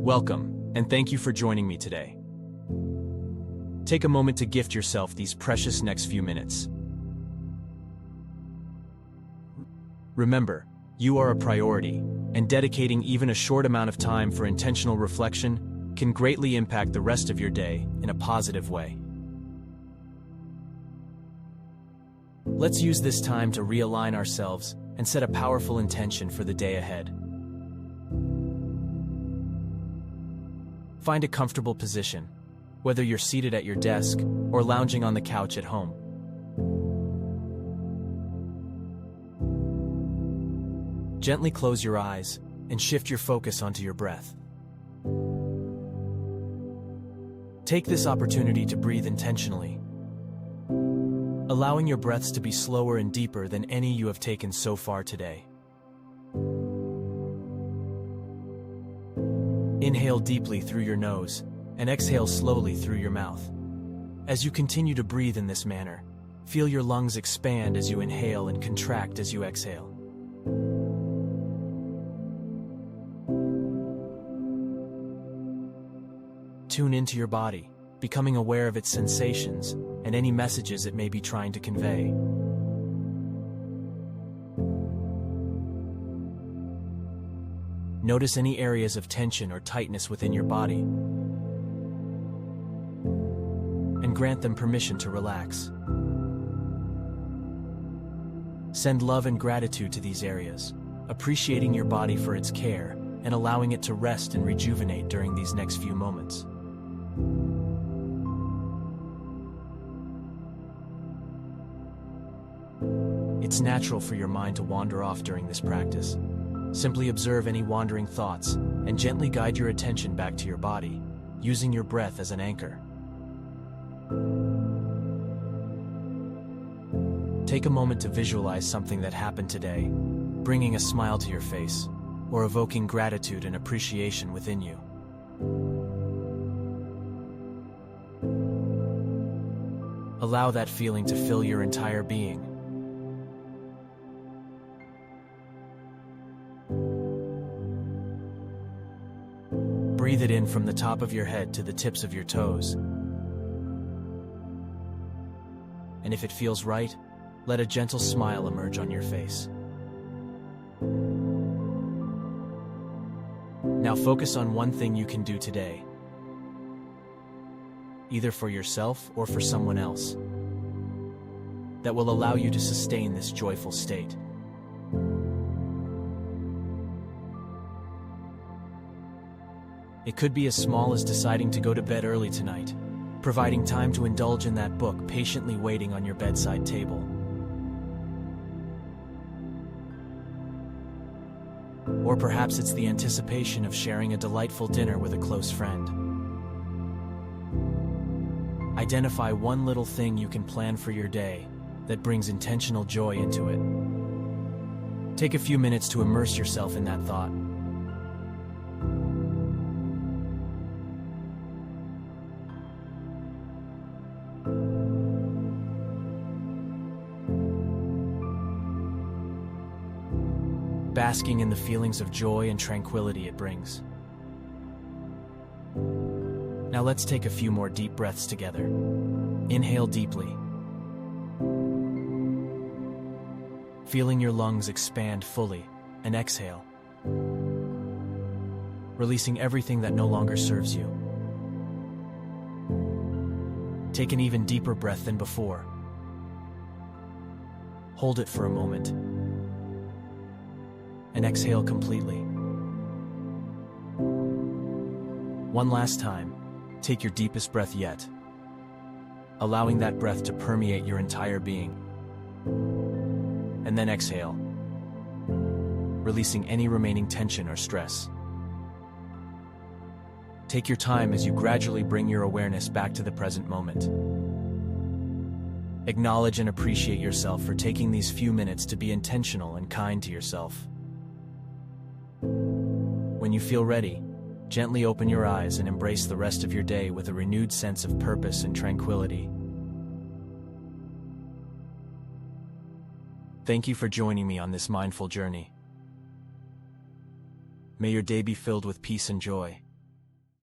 Welcome, and thank you for joining me today. Take a moment to gift yourself these precious next few minutes. Remember, you are a priority, and dedicating even a short amount of time for intentional reflection can greatly impact the rest of your day in a positive way. Let's use this time to realign ourselves and set a powerful intention for the day ahead. Find a comfortable position, whether you're seated at your desk or lounging on the couch at home. Gently close your eyes and shift your focus onto your breath. Take this opportunity to breathe intentionally, allowing your breaths to be slower and deeper than any you have taken so far today. Inhale deeply through your nose and exhale slowly through your mouth. As you continue to breathe in this manner, feel your lungs expand as you inhale and contract as you exhale. Tune into your body, becoming aware of its sensations and any messages it may be trying to convey. Notice any areas of tension or tightness within your body, and grant them permission to relax. Send love and gratitude to these areas, appreciating your body for its care and allowing it to rest and rejuvenate during these next few moments. It's natural for your mind to wander off during this practice. Simply observe any wandering thoughts and gently guide your attention back to your body, using your breath as an anchor. Take a moment to visualize something that happened today, bringing a smile to your face or evoking gratitude and appreciation within you. Allow that feeling to fill your entire being. Breathe it in from the top of your head to the tips of your toes. And if it feels right, let a gentle smile emerge on your face. Now focus on one thing you can do today, either for yourself or for someone else, that will allow you to sustain this joyful state. It could be as small as deciding to go to bed early tonight, providing time to indulge in that book patiently waiting on your bedside table. Or perhaps it's the anticipation of sharing a delightful dinner with a close friend. Identify one little thing you can plan for your day that brings intentional joy into it. Take a few minutes to immerse yourself in that thought. Basking in the feelings of joy and tranquility it brings. Now let's take a few more deep breaths together. Inhale deeply, feeling your lungs expand fully, and exhale, releasing everything that no longer serves you. Take an even deeper breath than before. Hold it for a moment, and exhale completely. One last time, take your deepest breath yet, allowing that breath to permeate your entire being. And then exhale, releasing any remaining tension or stress. Take your time as you gradually bring your awareness back to the present moment. Acknowledge and appreciate yourself for taking these few minutes to be intentional and kind to yourself. When you feel ready, gently open your eyes and embrace the rest of your day with a renewed sense of purpose and tranquility. Thank you for joining me on this mindful journey. May your day be filled with peace and joy.